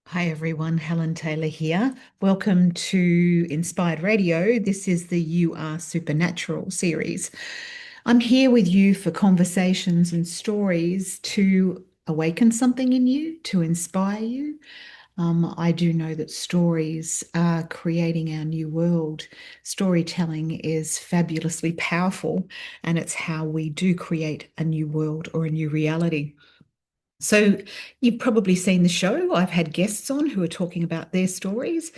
Hi everyone, Helen Taylor here. Welcome to Inspired Radio. This is the You Are Supernatural series. I'm here with you for conversations and stories to awaken something in you, to inspire you. I do know that stories are creating our new world. Storytelling is fabulously powerful, and it's how we do create a new world or a new reality. So, you've probably seen the show. I've had guests on who are talking about their stories,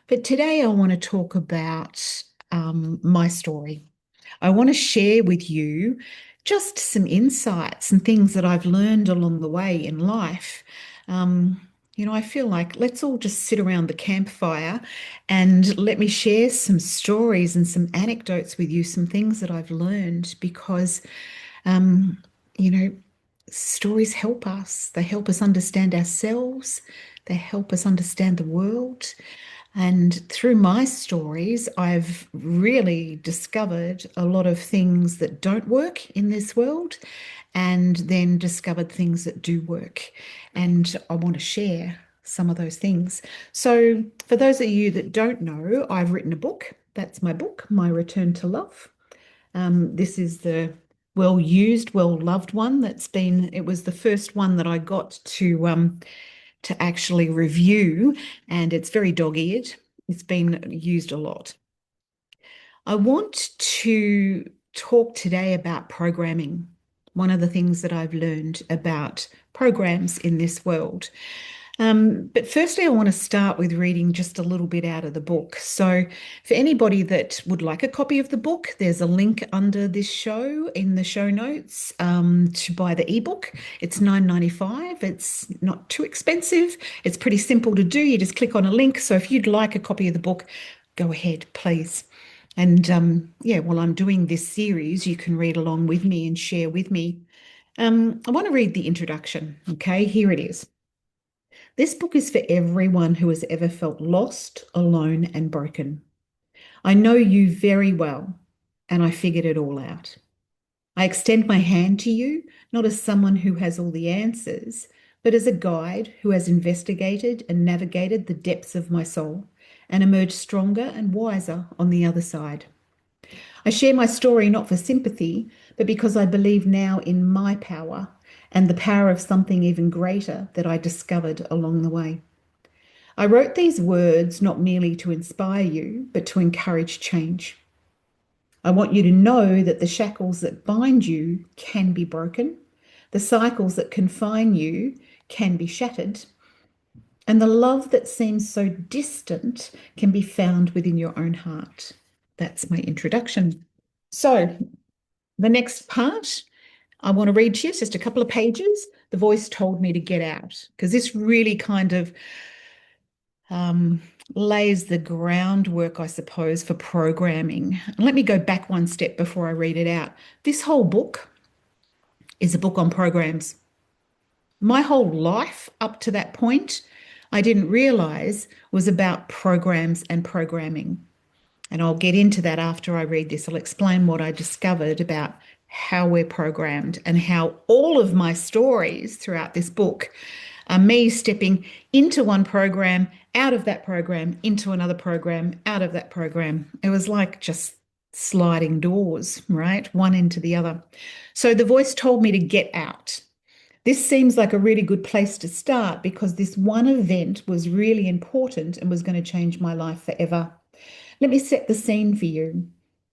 but today I want to talk about my story. I want to share with you just some insights and things that I've learned along the way in life. Um, I feel like let's all just sit around the campfire and let me share some stories and some anecdotes with you, some things that I've learned because, um, you know, stories help us. They help us understand ourselves. They help us understand the world. And through my stories, I've really discovered a lot of things that don't work in this world and then discovered things that do work. And I want to share some of those things. So, for those of you that don't know, I've written a book. That's my book, My Return to Love. This is the well used, well loved one it was the first one that I got to actually review, and it's very dog-eared. It's been used a lot. I want to talk today about programming. One of the things that I've learned about programs in this world. But firstly, I want to start with reading just a little bit out of the book. So, for anybody that would like a copy of the book, there's a link under this show in the show notes to buy the ebook. It's $9.95. It's not too expensive. It's pretty simple to do. You just click on a link. So, if you'd like a copy of the book, go ahead, please. And yeah, while I'm doing this series, you can read along with me and share with me. I want to read the introduction. Okay, here it is. This book is for everyone who has ever felt lost, alone, and broken. I know you very well, and I figured it all out. I extend my hand to you, not as someone who has all the answers, but as a guide who has investigated and navigated the depths of my soul and emerged stronger and wiser on the other side. I share my story not for sympathy, but because I believe now in my power and the power of something even greater that I discovered along the way. I wrote these words not merely to inspire you, but to encourage change. I want you to know that the shackles that bind you can be broken, the cycles that confine you can be shattered, and the love that seems so distant can be found within your own heart. That's my introduction. So, the next part I want to read to you, it's just a couple of pages. The voice told me to get out because this really kind of um, lays the groundwork, I suppose, for programming. And let me go back one step before I read it out. This whole book is a book on programs. My whole life up to that point, I didn't realize was about programs and programming. And I'll get into that after I read this. I'll explain what I discovered about how we're programmed and how all of my stories throughout this book are me stepping into one program, out of that program, into another program, out of that program. It was like just sliding doors, right? One into the other. So the voice told me to get out. This seems like a really good place to start because this one event was really important and was going to change my life forever. Let me set the scene for you.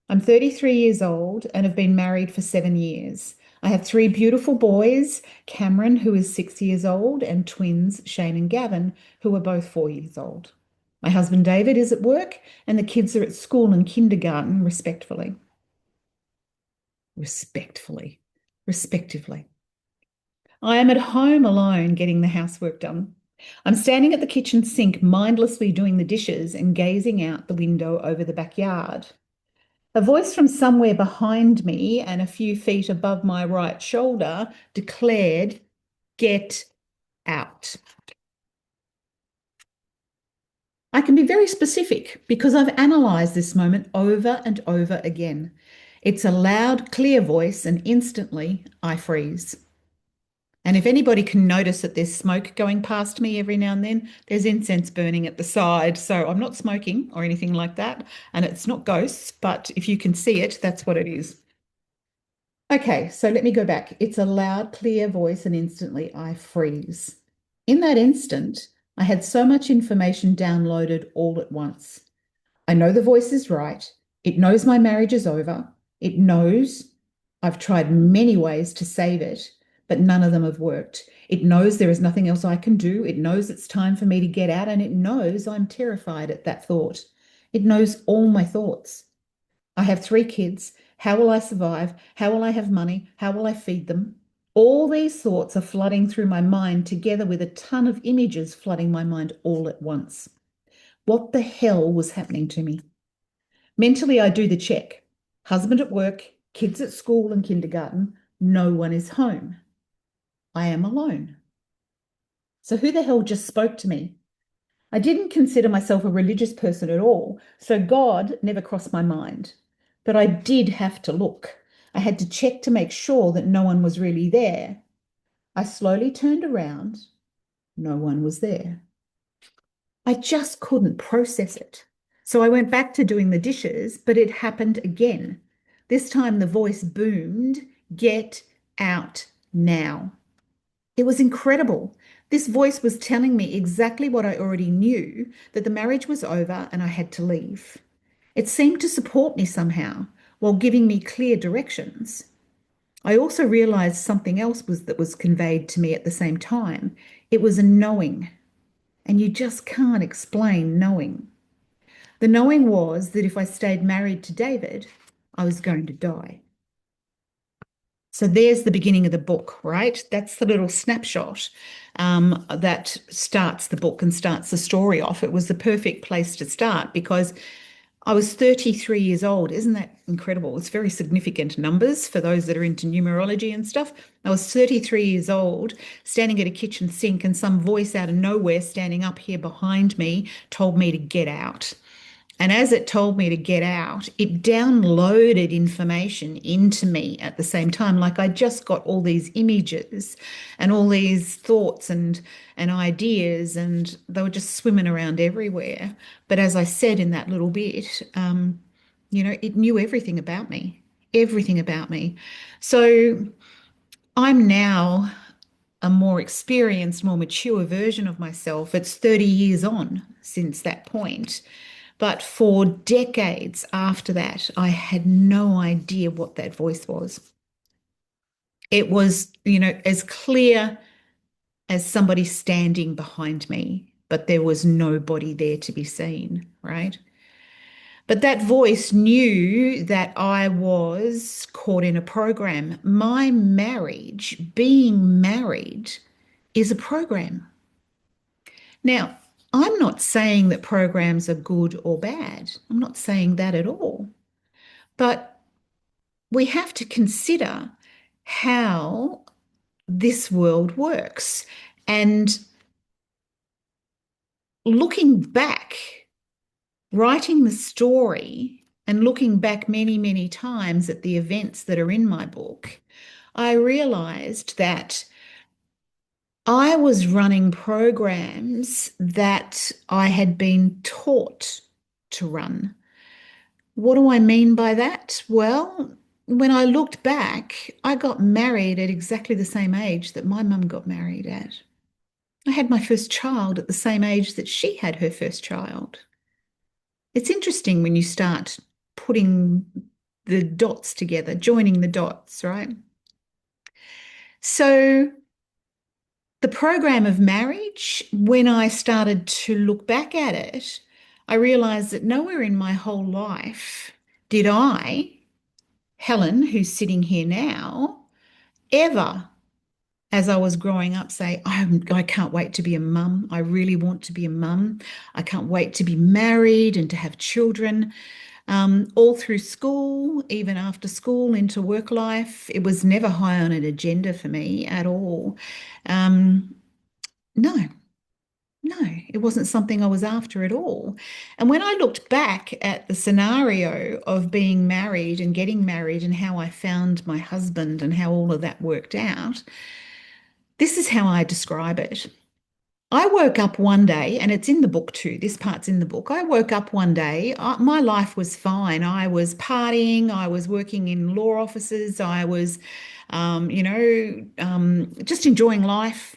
I'm 33 years old and have been married for 7 years. I have three beautiful boys, Cameron, who is 6 years old, and twins, Shane and Gavin, who are both 4 years old. My husband David is at work, and the kids are at school and kindergarten, respectfully. Respectfully. Respectively. I am at home alone getting the housework done. I'm standing at the kitchen sink, mindlessly doing the dishes and gazing out the window over the backyard. A voice from somewhere behind me and a few feet above my right shoulder declared, "Get out." I can be very specific because I've analysed this moment over and over again. It's a loud, clear voice, and instantly I freeze. And if anybody can notice that there's smoke going past me every now and then, there's incense burning at the side. So I'm not smoking or anything like that. And it's not ghosts, but if you can see it, that's what it is. Okay, so let me go back. It's a loud, clear voice, and instantly I freeze. In that instant, I had so much information downloaded all at once. I know the voice is right. It knows my marriage is over. It knows I've tried many ways to save it, but none of them have worked. It knows there is nothing else I can do. It knows it's time for me to get out, and it knows I'm terrified at that thought. It knows all my thoughts. I have three kids. How will I survive? How will I have money? How will I feed them? All these thoughts are flooding through my mind together with a ton of images flooding my mind all at once. What the hell was happening to me? Mentally, I do the check. Husband at work, kids at school and kindergarten. No one is home. I am alone. So who the hell just spoke to me? I didn't consider myself a religious person at all, so God never crossed my mind. But I did have to look. I had to check to make sure that no one was really there. I slowly turned around. No one was there. I just couldn't process it. So I went back to doing the dishes, but it happened again. This time the voice boomed, "Get out now." It was incredible. This voice was telling me exactly what I already knew, that the marriage was over and I had to leave. It seemed to support me somehow while giving me clear directions. I also realized something else was conveyed to me at the same time. It was a knowing, and you just can't explain knowing. The knowing was that if I stayed married to David, I was going to die. So there's the beginning of the book, right? That's the little snapshot that starts the book and starts the story off. It was the perfect place to start because I was 33 years old. Isn't that incredible? It's very significant numbers for those that are into numerology and stuff. I was 33 years old, standing at a kitchen sink, and some voice out of nowhere standing up here behind me told me to get out. And as it told me to get out, it downloaded information into me at the same time. Like I just got all these images and all these thoughts and ideas, and they were just swimming around everywhere. But as I said in that little bit, it knew everything about me. So I'm now a more experienced, more mature version of myself. It's 30 years on since that point. But for decades after that, I had no idea what that voice was. It was, as clear as somebody standing behind me, but there was nobody there to be seen, right? But that voice knew that I was caught in a program. My marriage, being married, is a program. Now, I'm not saying that programs are good or bad. I'm not saying that at all. But we have to consider how this world works. And looking back, writing the story and looking back many, many times at the events that are in my book, I realized that I was running programs that I had been taught to run. What do I mean by that? Well, when I looked back, I got married at exactly the same age that my mum got married at. I had my first child at the same age that she had her first child. It's interesting when you start putting the dots together, joining the dots, right? So the program of marriage, when I started to look back at it, I realized that nowhere in my whole life did I, Helen, who's sitting here now, ever, as I was growing up, say, I can't wait to be a mum. I really want to be a mum. I can't wait to be married and to have children. All through school, even after school, into work life, it was never high on an agenda for me at all. Um, no, no, it wasn't something I was after at all. And when I looked back at the scenario of being married and getting married and how I found my husband and how all of that worked out, This is how I describe it. I woke up one day, and it's in the book too. This part's in the book. I woke up one day, my life was fine. I was partying, I was working in law offices, I was, just enjoying life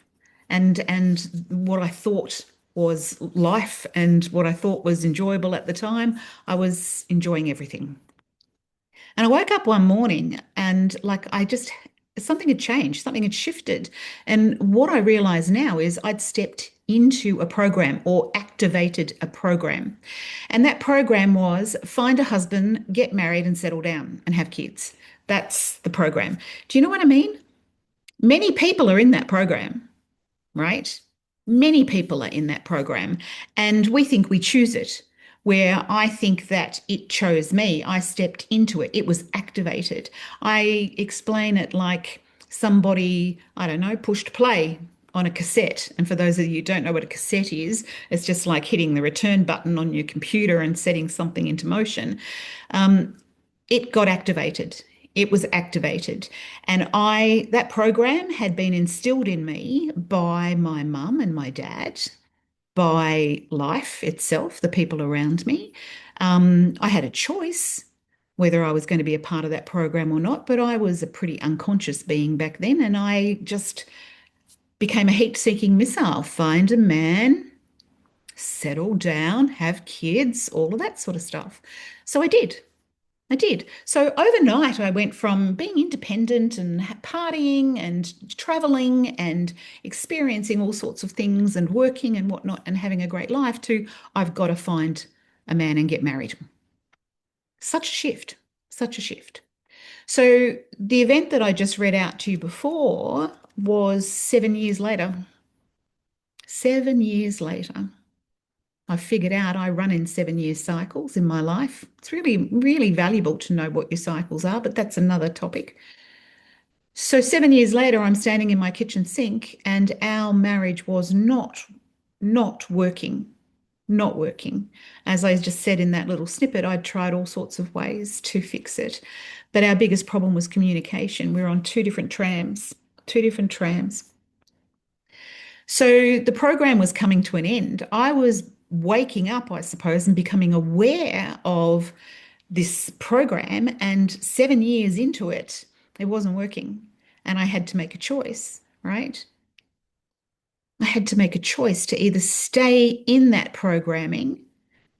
and what I thought was life and what I thought was enjoyable at the time. I was enjoying everything. And I woke up one morning and like I just, something had changed, something had shifted. And what I realize now is I'd stepped into a program or activated a program. And that program was find a husband, get married, and settle down and have kids. That's the program. Do you know what I mean? Many people are in that program, right? Many people are in that program, and we think we choose it. Where I think that it chose me, I stepped into it, it was activated. I explain it like somebody, I don't know, pushed play on a cassette. And for those of you who don't know what a cassette is, it's just like hitting the return button on your computer and setting something into motion. Um, it got activated. It was activated. And that program had been instilled in me by my mum and my dad, by life itself, the people around me. I had a choice whether I was going to be a part of that program or not, but I was a pretty unconscious being back then. And I just became a heat seeking missile. Find a man, settle down, have kids, all of that sort of stuff. So I did. I did. So overnight, I went from being independent and partying and traveling and experiencing all sorts of things and working and whatnot and having a great life to I've got to find a man and get married. Such a shift, such a shift. So the event that I just read out to you before was 7 years later. 7 years later. I figured out I run in 7 year cycles in my life. It's really, really valuable to know what your cycles are, but that's another topic. So 7 years later, I'm standing in my kitchen sink and our marriage was not working, not working. As I just said in that little snippet, I'd tried all sorts of ways to fix it. But our biggest problem was communication. We were on two different trams, two different trams. So the program was coming to an end. I was waking up, I suppose, and becoming aware of this program. And 7 years into it, it wasn't working. And I had to make a choice, right? I had to make a choice to either stay in that programming.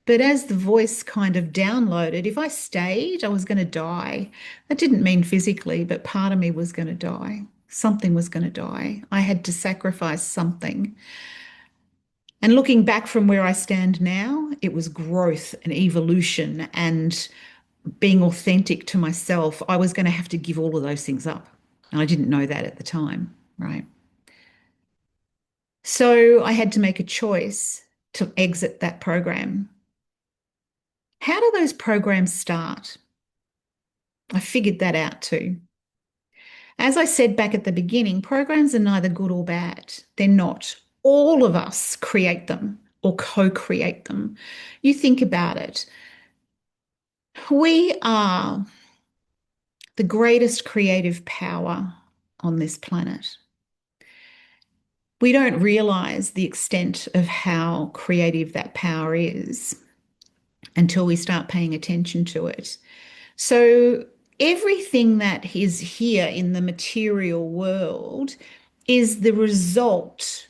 But as the voice kind of downloaded, if I stayed, I was going to die. That didn't mean physically, but part of me was going to die. Something was going to die. I had to sacrifice something. And looking back from where I stand now, it was growth and evolution and being authentic to myself. I was going to have to give all of those things up. And I didn't know that at the time, right? So I had to make a choice to exit that program. How do those programs start? I figured that out too. As I said back at the beginning, programs are neither good or bad. They're not. All of us create them or co-create them. You think about it. We are the greatest creative power on this planet. We don't realize the extent of how creative that power is until we start paying attention to it. So, everything that is here in the material world is the result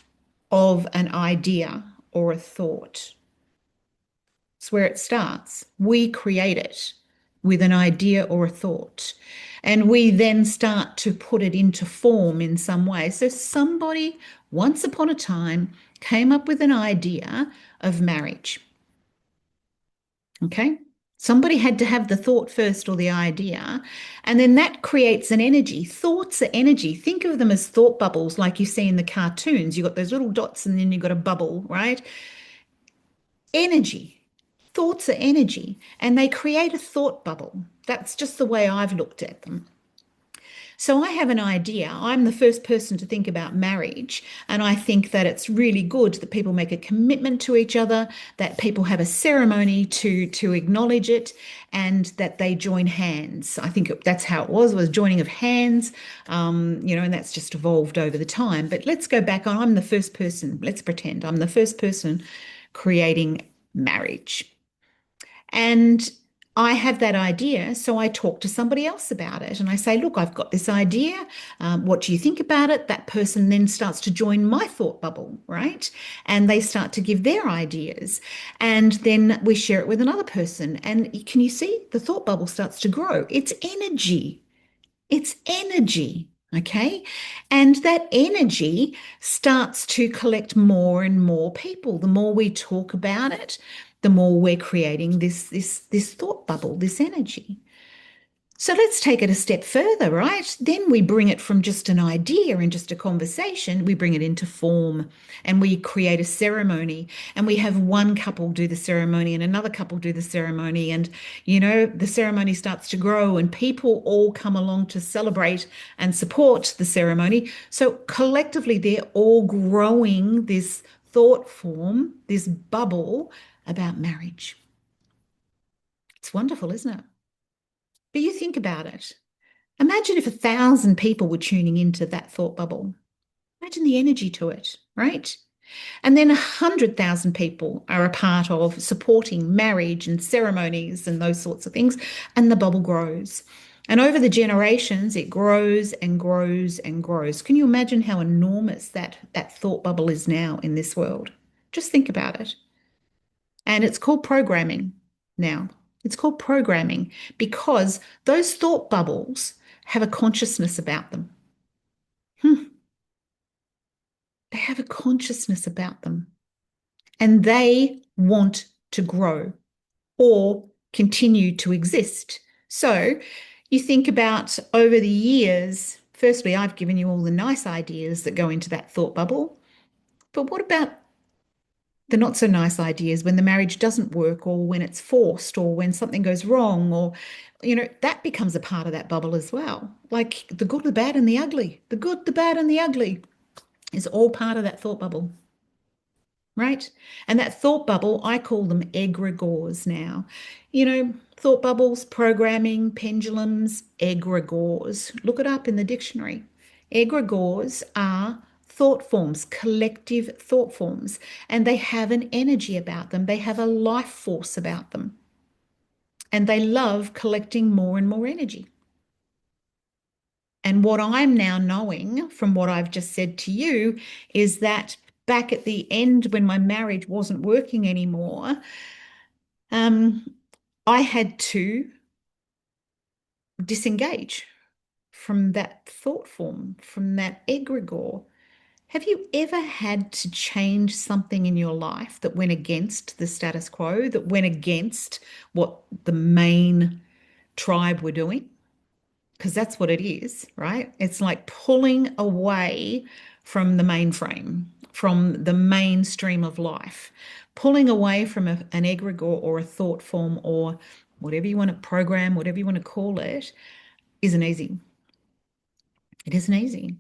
of an idea or a thought. It's where it starts. We create it with an idea or a thought, and we then start to put it into form in some way. So, somebody once upon a time came up with an idea of marriage. Okay. Somebody had to have the thought first or the idea, and then that creates an energy. Thoughts are energy. Think of them as thought bubbles, like you see in the cartoons. You've got those little dots and then you've got a bubble, right? Energy. Thoughts are energy, and they create a thought bubble. That's just the way I've looked at them. So I have an idea. I'm the first person to think about marriage, and I think that it's really good that people make a commitment to each other, that people have a ceremony to acknowledge it, and that they join hands. I think that's how it was joining of hands, and that's just evolved over the time. But let's go back on. I'm the first person. Let's pretend I'm the first person creating marriage. And I have that idea, so I talk to somebody else about it and I say, look, I've got this idea. What do you think about it? That person then starts to join my thought bubble, right? And they start to give their ideas. And then we share it with another person. And can you see the thought bubble starts to grow? It's energy. It's energy. Okay. And that energy starts to collect more and more people. The more we talk about it, the more we're creating this thought bubble, this energy. So let's take it a step further, right? Then we bring it from just an idea and just a conversation, we bring it into form and we create a ceremony and we have one couple do the ceremony and another couple do the ceremony. And, the ceremony starts to grow and people all come along to celebrate and support the ceremony. So collectively, they're all growing this thought form, this bubble about marriage. It's wonderful, isn't it? But you think about it. Imagine if 1,000 people were tuning into that thought bubble. Imagine the energy to it, right? And then 100,000 people are a part of supporting marriage and ceremonies and those sorts of things. And the bubble grows. And over the generations, it grows and grows and grows. Can you imagine how enormous that thought bubble is now in this world? Just think about it. And it's called programming now. It's called programming because those thought bubbles have a consciousness about them. Hmm. They have a consciousness about them and they want to grow or continue to exist. So you think about over the years, firstly, I've given you all the nice ideas that go into that thought bubble. But what about the not so nice ideas when the marriage doesn't work or when it's forced or when something goes wrong or that becomes a part of that bubble as well, like the good, the bad, and the ugly. The good, the bad, and the ugly is all part of that thought bubble, right? And that thought bubble, I call them egregores now. Thought bubbles, programming, pendulums, egregores. Look it up in the dictionary. Egregores are thought forms, collective thought forms, and they have an energy about them. They have a life force about them, and they love collecting more and more energy. And what I'm now knowing from what I've just said to you is that back at the end, when my marriage wasn't working anymore, um, I had to disengage from that thought form, from that egregore. Have you ever had to change something in your life that went against the status quo, that went against what the main tribe were doing? Because that's what it is, right? It's like pulling away from the mainframe, from the mainstream of life, pulling away from an egregore or a thought form or whatever you want to program, whatever you want to call it, isn't easy. It isn't easy.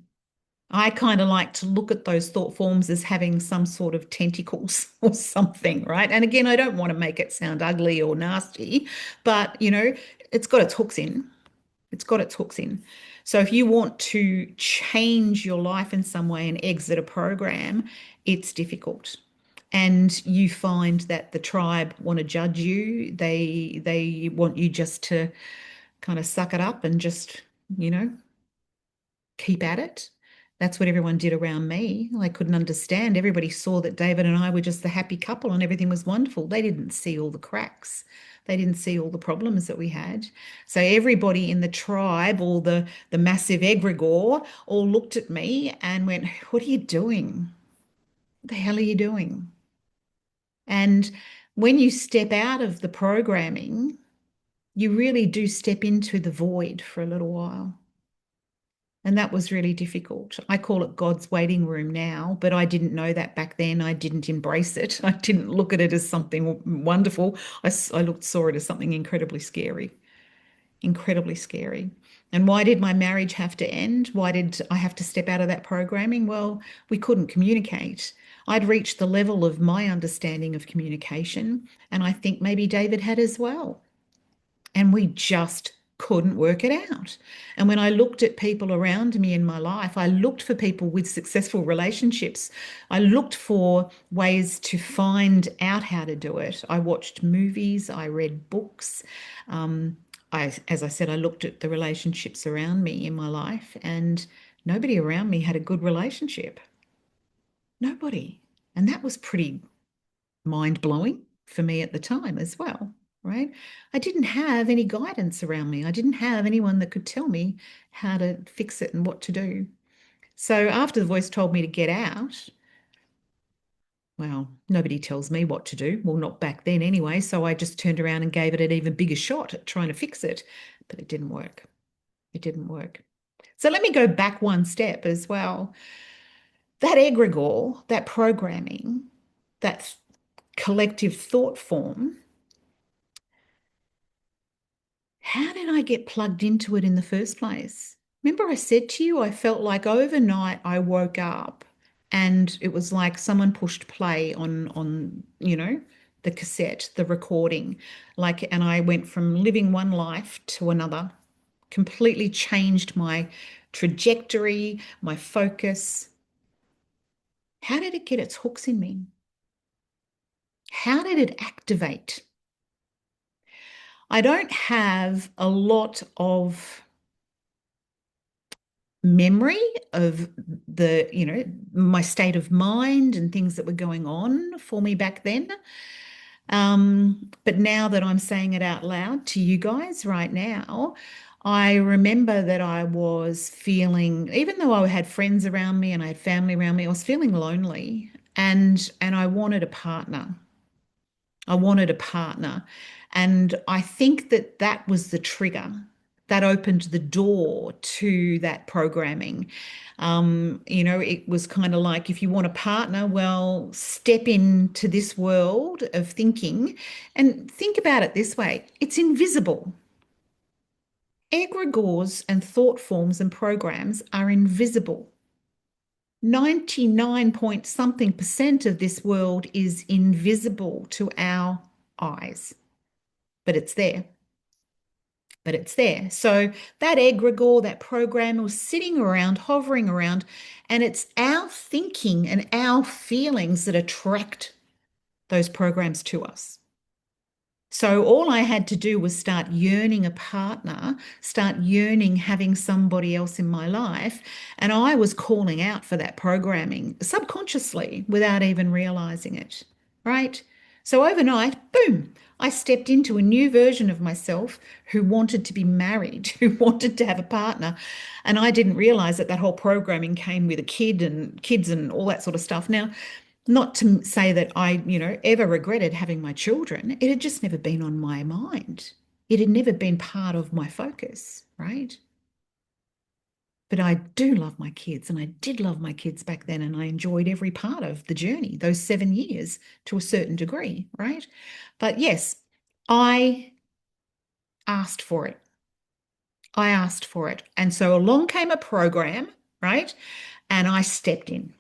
I kind of like to look at those thought forms as having some sort of tentacles or something, right? And again, I don't want to make it sound ugly or nasty, but it's got its hooks in. It's got its hooks in. So if you want to change your life in some way and exit a program, it's difficult. And you find that the tribe want to judge you. They want you just to kind of suck it up and just, you know, keep at it. That's what everyone did around me. I couldn't understand. Everybody saw that David and I were just the happy couple and everything was wonderful. They didn't see all the cracks. They didn't see all the problems that we had. So everybody in the tribe, all the massive egregore, all looked at me and went, "What are you doing? What the hell are you doing?" And when you step out of the programming, you really do step into the void for a little while. And that was really difficult. I call it God's waiting room now, but I didn't know that back then. I didn't embrace it. I didn't look at it as something wonderful. I saw it as something incredibly scary, incredibly scary. And why did my marriage have to end? Why did I have to step out of that programming? Well, we couldn't communicate. I'd reached the level of my understanding of communication, and I think maybe David had as well. And we just couldn't work it out. And when I looked at people around me in my life, I looked for people with successful relationships. I looked for ways to find out how to do it. I watched movies, I read books. Um, as I said, I looked at the relationships around me in my life, and nobody around me had a good relationship. Nobody. And that was pretty mind blowing for me at the time as well, right? I didn't have any guidance around me. I didn't have anyone that could tell me how to fix it and what to do. So after the voice told me to get out, well, nobody tells me what to do. Well, not back then anyway. So I just turned around and gave it an even bigger shot at trying to fix it. But it didn't work. It didn't work. So let me go back one step as well. That egregore, that programming, that collective thought form, how did I get plugged into it in the first place? Remember, I said to you, I felt like overnight I woke up and it was like someone pushed play on the cassette, the recording. Like, and I went from living one life to another, completely changed my trajectory, my focus. How did it get its hooks in me? How did it activate? I don't have a lot of memory of my state of mind and things that were going on for me back then. But now that I'm saying it out loud to you guys right now, I remember that I was feeling, even though I had friends around me and I had family around me, I was feeling lonely and I wanted a partner. I wanted a partner. And I think that that was the trigger that opened the door to that programming. It was kind of like if you want a partner, well, step into this world of thinking and think about it this way, it's invisible. Egregores and thought forms and programs are invisible. 99 point something percent of this world is invisible to our eyes, but it's there. But it's there. So that egregore, that program was sitting around, hovering around, and it's our thinking and our feelings that attract those programs to us. So all I had to do was start yearning a partner, start yearning having somebody else in my life. And I was calling out for that programming subconsciously without even realizing it, right? So overnight, boom, I stepped into a new version of myself who wanted to be married, who wanted to have a partner. And I didn't realize that that whole programming came with a kid and kids and all that sort of stuff. Now, not to say that I, ever regretted having my children. It had just never been on my mind. It had never been part of my focus, right? But I do love my kids, and I did love my kids back then, and I enjoyed every part of the journey, those 7 years to a certain degree, right? But yes, I asked for it. I asked for it. And so along came a program, right? And I stepped in.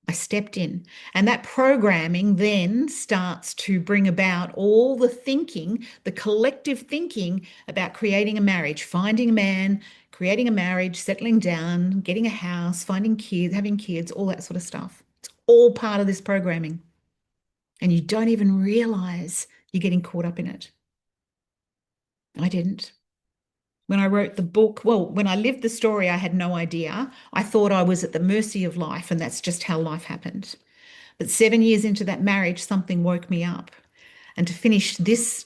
I stepped in. And that programming then starts to bring about all the thinking, the collective thinking about creating a marriage, finding a man, creating a marriage, settling down, getting a house, finding kids, having kids, all that sort of stuff. It's all part of this programming. And you don't even realize you're getting caught up in it. I didn't. When I wrote the book, well, when I lived the story, I had no idea. I thought I was at the mercy of life, and that's just how life happened. But 7 years into that marriage, something woke me up. And to finish this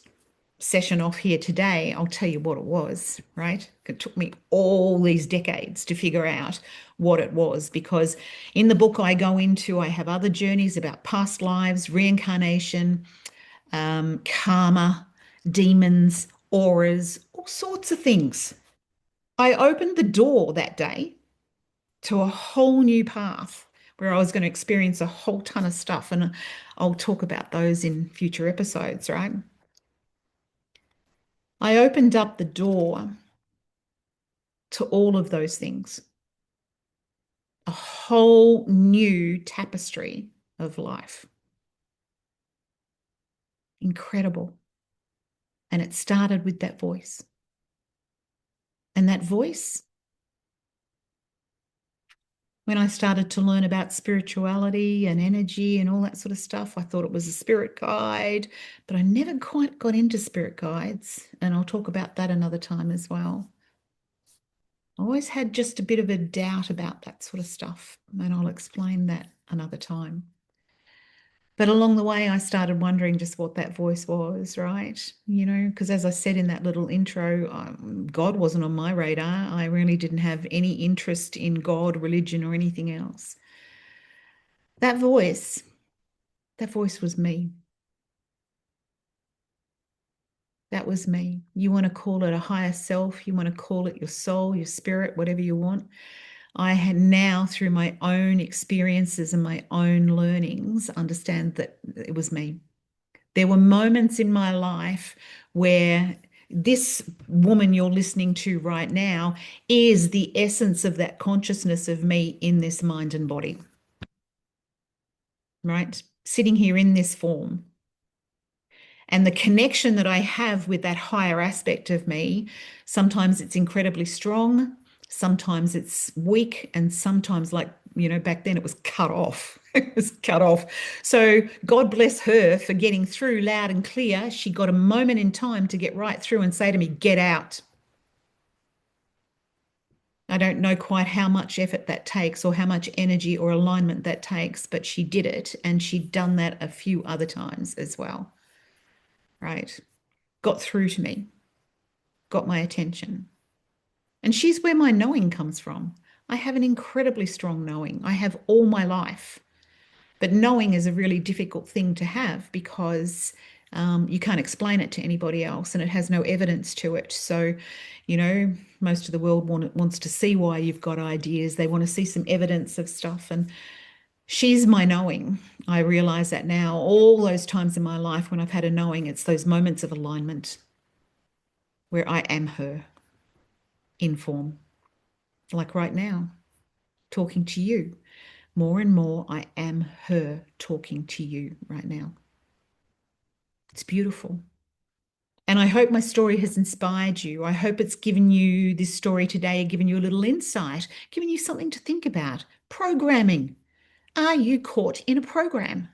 session off here today, I'll tell you what it was, right? It took me all these decades to figure out what it was because in the book I go into, I have other journeys about past lives, reincarnation, karma, demons, auras, all sorts of things. I opened the door that day to a whole new path where I was going to experience a whole ton of stuff. And I'll talk about those in future episodes, right? I opened up the door to all of those things. A whole new tapestry of life. Incredible. And it started with that voice. And that voice, when I started to learn about spirituality and energy and all that sort of stuff, I thought it was a spirit guide, but I never quite got into spirit guides. And I'll talk about that another time as well. I always had just a bit of a doubt about that sort of stuff, and I'll explain that another time. But along the way, I started wondering just what that voice was, right? You know, because as I said in that little intro, God wasn't on my radar. I really didn't have any interest in God, religion, or anything else. That voice was me. That was me. You want to call it a higher self, you want to call it your soul, your spirit, whatever you want. I had now, through my own experiences and my own learnings, understand that it was me. There were moments in my life where this woman you're listening to right now is the essence of that consciousness of me in this mind and body, right? Sitting here in this form. And the connection that I have with that higher aspect of me, sometimes it's incredibly strong, sometimes it's weak, and sometimes, like, you know, back then it was cut off. It was cut off. So God bless her for getting through loud and clear. She got a moment in time to get right through and say to me, get out. I don't know quite how much effort that takes or how much energy or alignment that takes, but she did it. And she'd done that a few other times as well, right? Got through to me, got my attention. And she's where my knowing comes from. I have an incredibly strong knowing. I have all my life. But knowing is a really difficult thing to have because you can't explain it to anybody else and it has no evidence to it. So, you know, most of the world wants to see why you've got ideas. They want to see some evidence of stuff. And she's my knowing. I realize that now. All those times in my life when I've had a knowing, it's those moments of alignment where I am her in form, like right now, talking to you. More and more, I am her talking to you right now. It's beautiful. And I hope my story has inspired you. I hope it's given you this story today, given you a little insight, given you something to think about. Programming. Are you caught in a program?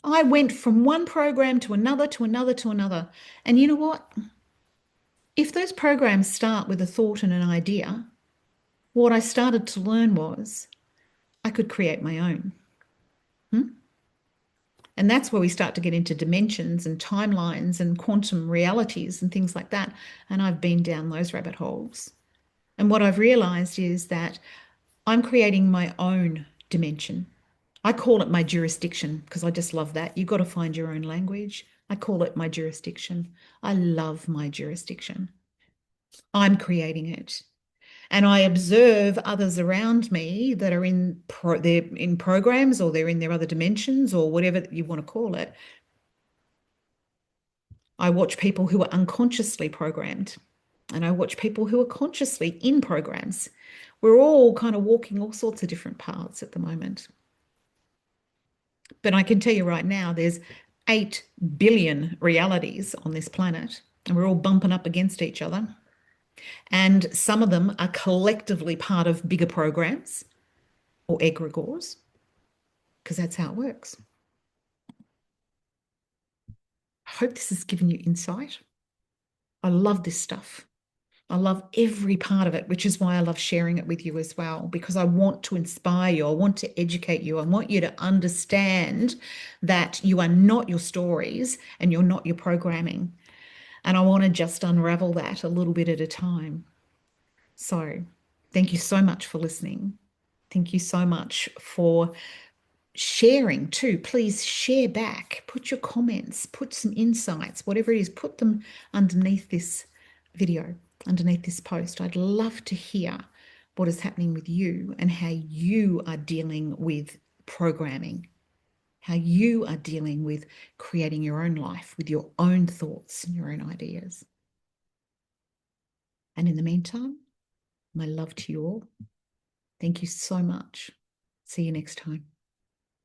I went from one program to another, to another, to another. And you know what? If those programs start with a thought and an idea, what I started to learn was I could create my own. And that's where we start to get into dimensions and timelines and quantum realities and things like that. And I've been down those rabbit holes. And what I've realized is that I'm creating my own dimension. I call it my jurisdiction because I just love that. You've got to find your own language. I call it my jurisdiction. I love my jurisdiction. I'm creating it. And I observe others around me that are they're in programs or they're in their other dimensions or whatever you want to call it. I watch people who are unconsciously programmed, and I watch people who are consciously in programs. We're all kind of walking all sorts of different paths at the moment. But I can tell you right now, there's 8 billion realities on this planet, and we're all bumping up against each other. And some of them are collectively part of bigger programs or egregores, because that's how it works. I hope this has given you insight. I love this stuff. I love every part of it, which is why I love sharing it with you as well, because I want to inspire you. I want to educate you. I want you to understand that you are not your stories and you're not your programming. And I want to just unravel that a little bit at a time. So thank you so much for listening. Thank you so much for sharing too. Please share back, put your comments, put some insights, whatever it is, put them underneath this video, underneath this post. I'd love to hear what is happening with you and how you are dealing with programming, how you are dealing with creating your own life with your own thoughts and your own ideas. And in the meantime, my love to you all. Thank you so much. See you next time.